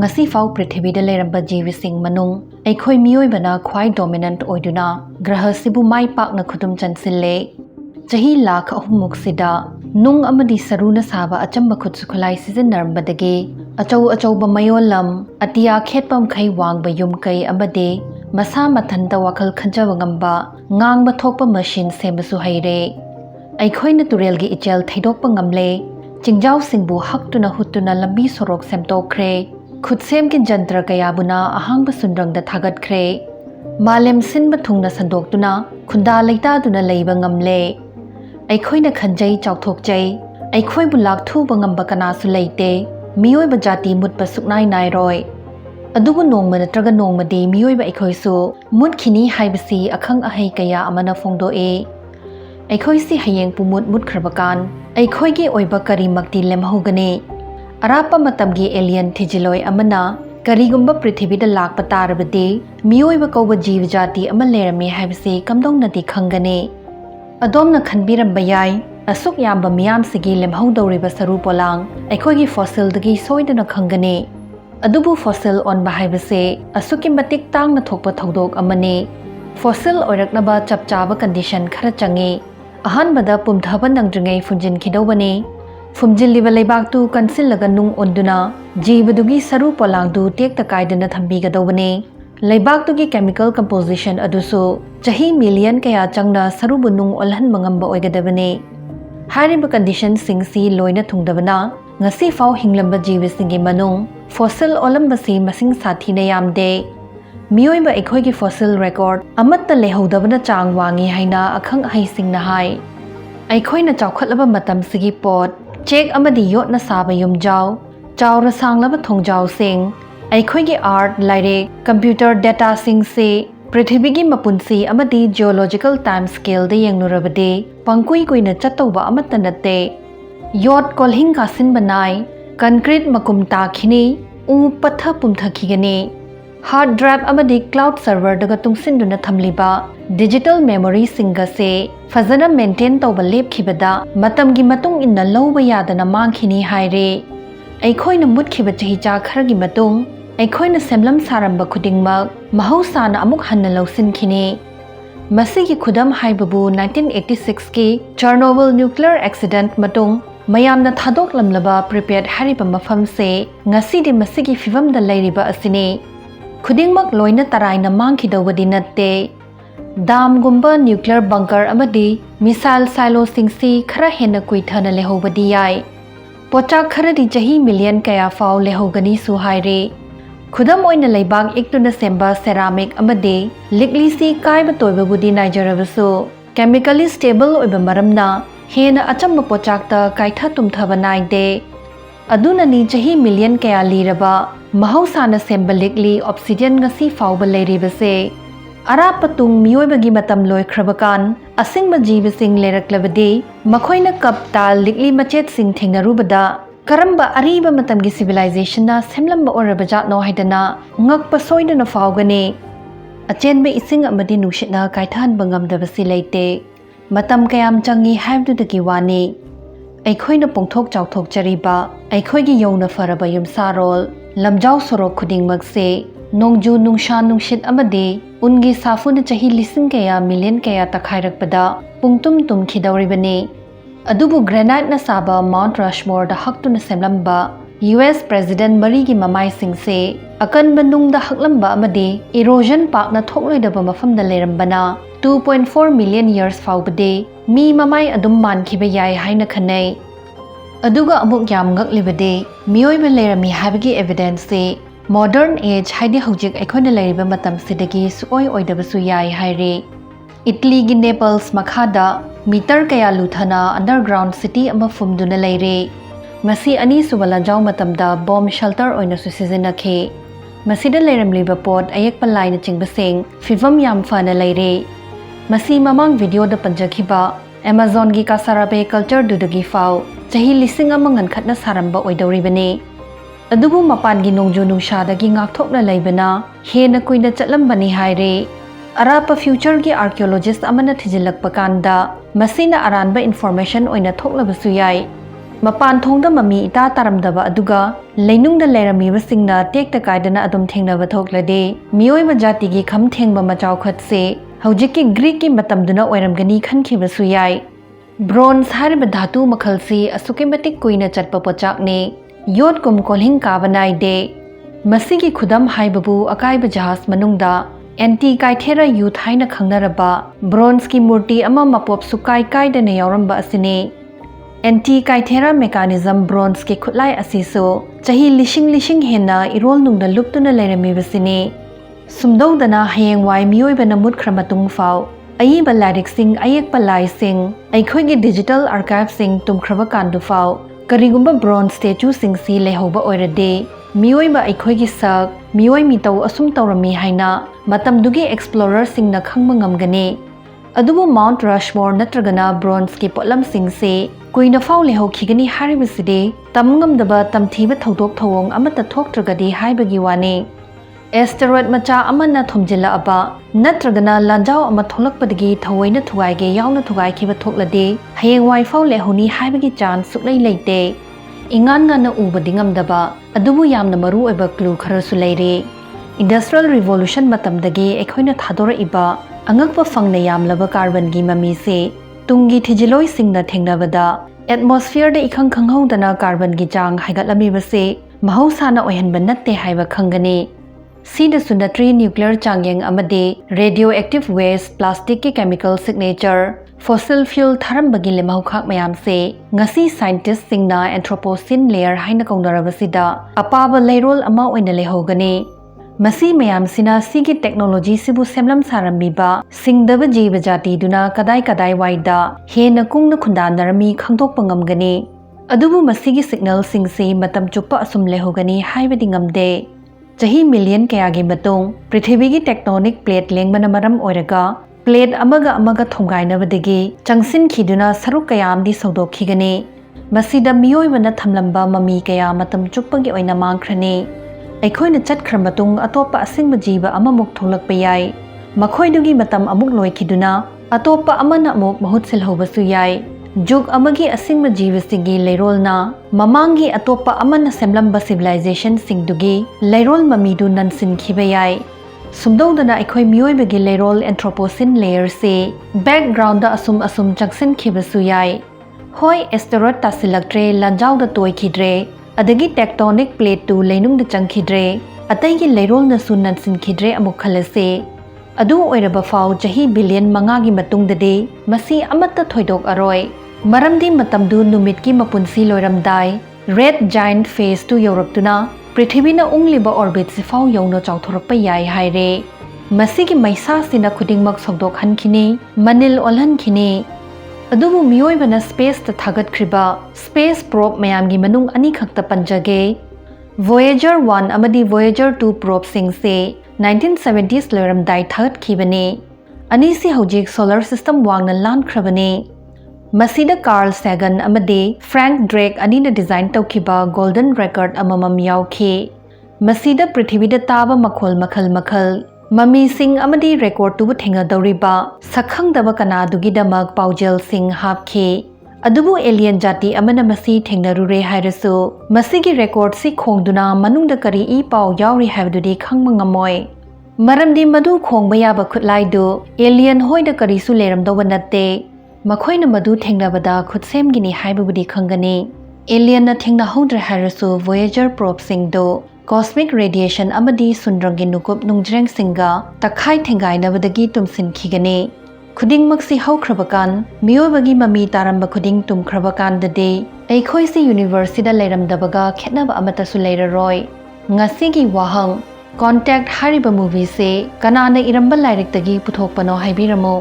ngasi fau prithibida leramba jivising manung eikhoi miyoibana khwai dominant oiduna graha sibu mai pakna khudum chansille chahi lakh ahumuk sida nung amadi saruna saba achamba khut sukhulai season narambadagi achau ba mayolam atia khetpam khai wangba yum kai amade masa mathanta wakhal khanjawa ngamba ngangba thokpa machine sembasu haire eikhoi na turelgi ichel thaidokpa ngamle chingjau singbu haktuna hutuna lambi sorok semtokre खुदसेम के जंत्र कयाबुना अहांग सुंदरंग the थागत खरे मालेम सिन बथुंगना संदोक्तुना खुंदा लेता दुना लेबा ngamle ऐखोइना खंजै चाउथोकजै ऐखोइ बु लाखथु बंगम बकनासु लेते मियोइ बजाति मुत बसुकनाइ नाइरोय अदुबु नोंगम नत्रगा नोंगमदि मियोइ बा ऐखोइसु मुतखिनि हाइबसि अखंग अहै कया अमना फोंदोए ऐखोइसि हयेंग पुमुत मुतखरबकान ऐखोइगे ओइबा करिमक्ति लेमहोगने अरापा मतमगी alien थिजिलोय अमना करिगुंबा पृथ्वीदा लाकपा तारबदि मियोइबा कौबा जीव जाति अमा लेरमी हाइबसे कमदोंगनदि खंगने अदोमना खनबिरंबा याय असुक याम्बा मियामसिगी लेमहौदौरिबा सरू पोलांग ऐखोइगी फॉसिलदगी सोइदना खंगने अदुबु फॉसिल ओनबा हाइबसे असुकि मतिक तांगना थोकपा थौदोक अमने फॉसिल ओइरकनबा चपचाबा कंडीशन खरा चंगे अहानबदा पुमथाबा नंग्रिङै फुंजिन खिदौबने फुमजिल्लिबा लेबाकतु कंसिल्लगा नुंग ओंदुना जीवदुगी सरू पोलांगदु टेक्ता कायदना थंबीगदौबने लेबाकतुगी केमिकल कंपोजिशन अदुसु चाही मिलियन कया चंगना सरूबु नुंग ओलहनबा ngamba ओइगदबने हारिबा कंडीशन सिंगसी लोइना थुंगदबना ngasi फाव हिंगलंबा जीवसिंगी मनुंग फॉसिल ओलंबसी मसिंग साथीना यामदे मियोइबा ऐखोइगी फॉसिल रिकॉर्ड अमत्ता लेहौदबना चांग वांगी हाइना अखंग अहैसिंगना हाय ऐखोइना चाउखटलबा मतमसिगी पोट चेक अमदी योटना साबा युमजाव चाउरा सांगलबा थोंगजाव सिंग ऐखोइगी आर्ट लाइरे कंप्यूटर डेटा सिंग से पृथ्वीगी मपुनसी अमदी जियोलॉजिकल टाइम स्केल दे यंगनुरबदे पंकुई कुइना चतौबा अमत्ता नते योट कोलहिंग कासिन बनाई कंक्रीट मकुम ताखिनी उ पत्था पुमथखिगने हार्ड ड्राइव अमदी क्लाउड सर्वर दगा तुंगसिनदुना थमलिबा डिजिटल मेमोरी सिंगसे फजना मेंटेन तौबा लेपखिबदा मतमगी मतुंग इन्ना लौबा यादना मांखिनी हाइरे ऐखोइना मुतखिबा चहिचा खरगी मतुंग ऐखोइना सेमलम सारंबा खुदिंगमक महौसाना अमुक हन्ना लौसिनखिने मसिगी खुदम हाइबबु 1986 की चर्नोबिल न्यूक्लियर एक्सीडेंट मतुंग मयामना थादोकलमलबा प्रिपेयर्ड हारिबा मफमसे ngasiди masigi fivamda leiriba asine खुदिंगमक लोइना तराइना मांखिदौबदि नत्ते दामगुंबा न्यूक्लियर बंकर अमदी मिसाइल साइलो सिंगसी खरा हेना कुइथना लेहौबदि याय पोचा खरदि चही मिलियन कया फाव लेहौगनी सुहाइरे खुदम ओइना लेबाक एकटुना सेंबा सेरामिक अमदी लिगलीसी काइबा तोइबबुदि नाइजरबसु केमिकली स्टेबल ओइबा मरमना हेना अचम्ब पोचाकता काइथा तुमथबा नाइदे अदुननी चही मिलियन कया लीरबा महौसाना सेंबा लिगली ऑब्सिडियन ngasi फावबा लेरिबसे अरापतुंग मियोइबगी मतम लोइख्रबकान असिंगबा जीवसिंग लेरक्लबदि मखोइना कप ताल लिगली मचेत सिंग थेंगनरुबदा करम्बा अरीबा मतमगी सिविलाइजेशनना सेमलंबा ओरबजातनो हाइदना ngakpa soidana फावगने अचेनबे इसिंग अमदि नुशिना काइथान बंगमदबसि लेते मतम कयाम चंगी हाइबदुदगी वानी ऐखोइना पोंथोक चाउथोक चरीबा ऐखोइगी यौना फरबा युमसारोल लमजाव सोरोक खुदिंगमकसे नोंगजू नुंगशा नुंगशित अमदे उनगी साफुना चही लिसिंग कया मिलियन कया तखाइरकपदा पुंगतुम तुमखिदौरिबने अदुबु ग्रेनाइट न साबा माउंट रशमोर द हक्तुना सेमलंबा यूएस प्रेसिडेंट मरीगी ममाई सिंगसे अकनबा नुंगदा हकलंबा अमदे इरोजन पाकना थोकलोइदबा मफमदा लेरंबना 2.4 मिलियन इयर्स फाउबदे मी ममाई अदुम मानखिबा याय हाइना खनै अदुगा अमुक याम ngaklibade मियोइबा लेरमी हाबगी एविडेंस से मॉडर्न एज हाइदि हौजिक ऐखोइना लेरिबा मतम सिदगी सुओइ ओइदबसु याय हाइरे इटली गी नेपल्स मखादा मीटर कया लुथना अंडरग्राउंड सिटी अमा फुमदुना लेरे मसी अनि सुबला जाव मतमदा बॉम्ब शेल्टर ओइना सुसिजनखे मसीदा लेरमलिबा पोट अयकपा लाइन चिंगबसेंग फिवम याम फना लेरे मसी ममांग वीडियो द पंजखिबा Amazon gi kasarabe culture dudagi फाव चाही लिसिंग अमंगन खतना सारंबा ओइदौरिबने अदुबु मपान gi नोंजु नुंशादगी ngakthokna leibana hena kuina chatलambani haire अराप फ्यूचर की आर्कियोलॉजिस्ट अमना थिजिलकपा कांदा मसीना अरानबा इन्फॉर्मेशन ओइना थोकलबसु याय Mapan thongda mami ita taramdaba aduga leinungda leiramibasingna tekta kaidana adum thengnaba thoklade Miyoiba jatigi kham thengba machau khatse haujiki Greek ki matamduna oiramgani khankibasu yai. Bronze hariba dhatu makhalsi asuke matik kuina chatpa pochakne yot kum kolhing kabanai de masigi khudam haibabu akaiba jahas manungda anti kaithera youth haina khangnaraba bronze ki murti ama mapop sukai kaidana yauramba asine. Anti kaithera mechanism bronze ke khutlai asiso chahi lishing hena irol nungda luptuna leiramibasine. Sumdodana hayengwai Miyoibana Mutkhra Matung fau ayiba ladik sing ayek palai sing Eikhoi gi digital archive sing tumkhraba kandu fau karigumba bronze statue sing si lehoba oirade Miyoiba Eikhoi gi sak Miyoi mitau asum tawrami haina matamdugi explorer sing na khangma ngamgane. Adubu Mount Rushmore natragana bronze ki potlam sing se kuina fau leho khigani haribaside tamngamdaba tamthiba thodok thawong amata thoktragadi haibagi wane. Asteroid macha amana thomjila aba natragana lanjao ama tholakpadagi thawaina thugaige yauna thugai khiba thoklade hayengwai fau lehoni haibagi chance suklai leite. Ingan ngana ubadingamdaba adubu yamna maru oiba clue kharasu leire. Industrial Revolution matamdagi ekhoina thadora iba angakpa fangna yamlaba carbon gi mami se tungi thijiloi singna thengnabada atmosphere da ikhang khanghawdana carbon gi chang haigatlami base mahausana oihanba natte haiba khangani. Sida sundatri nuclear changyang amade radioactive waste plastic ki chemical signature fossil fuel tharambagi lemau khak mayam se ngasi scientist singna anthropocene layer haina kaunarabasida apaba leirol ama oina lehogani. Masi mayam sina sigi technology sibu semlam sarambiba singdaba jiba jati duna kadai waida hena kungna khundanarami khangdokpa ngamgani. Adubu masigi signal singse matam chukpa asum lehogani haibadi ngamde. Chahi million kayagi matung prithibigi tectonic plate lengbana maram oiraga plate amaga thonggainabadagi changsin khiduna saruk kayamdi sodok khigani. Masida Miyoibana thamlamba mami kaya matam chukpagi oina mangkhrani. Eikhoina chatkhra matung atopa asingba jiba amamuk tholakpa yai. Makhoidugi matam amuk loikhiduna atopa amana amuk mahut silhobasu yai. Juk amagi asingba jivasigi leirolna mamangi atopa amana semlamba civilization singdugi leirol mamidu nansin khiba yai. Sumdodana Eikhoi Miyoibagi leirol anthropocene layer se background da asum changsin khibasu yai. Hoi asteroid tasilaktre lanjau da toy khidre adagi tectonic plate tu leinung da changkhidre ataigi leirol na sun nansin khidre amuk khalase. Adu oiraba fau jahi billion mangagi matungdade masi amata thoidok aroi. Maramdi matamdu numit ki mapunsi loiramdai red giant phase tu yoraptuna prithibina ungliba orbit sifau yauno chawthorakpa yai haire. Masigi maisa sina khudingmak sogdok hankhini manil olhankhini. Adubu Miyoibana space ta thagatkriba space probe mayamgi manung ani khakta panjage. Voyager 1 amadi Voyager 2 probe singse 1970s loiramdai thagat khibane. Anisi hojik solar system wangna lankrabane. Masida Carl Sagan amade Frank Drake anina design tawkhiba golden record amamam yaukhi. Masida prithibida taba makhol makhal mami sing amadi record tubu thenga dauriba sakhangdaba kanadugi damak paujel sing hapkhi. Adubu alien jati amana masi thengnarure hairasu masigi record si khongduna manungda kari I pau yauri habdudi khangma ngamoi. Maramdi madu khongba yaba khutlaidu alien hoida kari su leramdawa natte. Makhoina madu thengnabada khutsemgini haibabudi khangani. Alien na thengna hodra harasu Voyager probe singdo cosmic radiation amadi sunrangi nukup nungjreng singa takhai thengainabadagi tumsin khigani. Khudingmaksi haukhrabakan Miyoibagi mami taramba khuding tumkhrabakan dade Eikhoi si university da leiramdabaga khetnaba amata su leiraroi. Ngasigi wahang contact hariba movie se kanana iramba lairik tagi puthokpano haibiramo.